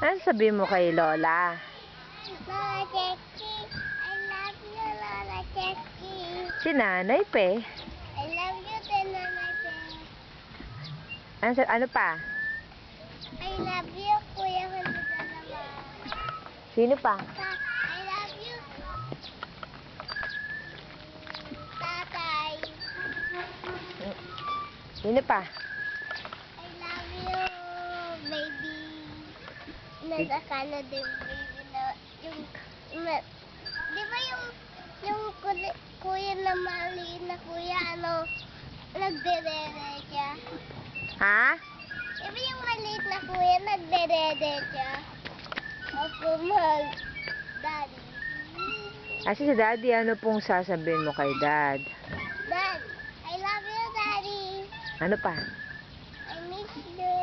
Ano sabihin mo kay Lola? Lola Jackie, I love you, Lola Jackie. Si Nanay Pe. I love you din, Nanay Pe. Ano pa? I love you, Kuya Juanito naman. Sino pa? I love you, Tatay. Sino pa? I love you, baby. Nasa Canada yung baby na, di ba yung kuya na maliit na kuya, nagdedede siya? Ha? Di ba yung maliit na kuya, nagdedede siya? Opo, mahal, Daddy. Kasi si Daddy, ano pong sasabihin mo kay Dad? Dad, I love you, Daddy. Ano pa? I miss you.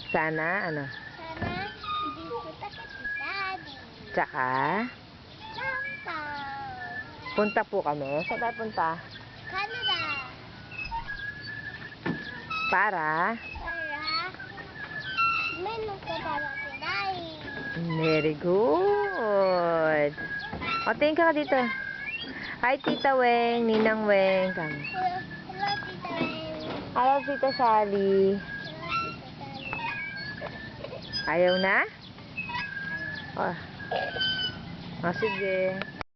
Sana, ano? Sana hindi kita si Daddy. Tsaka, Downtown. punta po kami. Saan tayo punta? Canada. Para? Para may nagkatala si Daddy. Very good. O, tingin ka dito. Hi, Tita Weng, Ninang Weng. Kami. Hello, Tita Ren. Hello, Tita Sally. Hello, Tita Sally. Ayaw na? Oh. Oh, sige.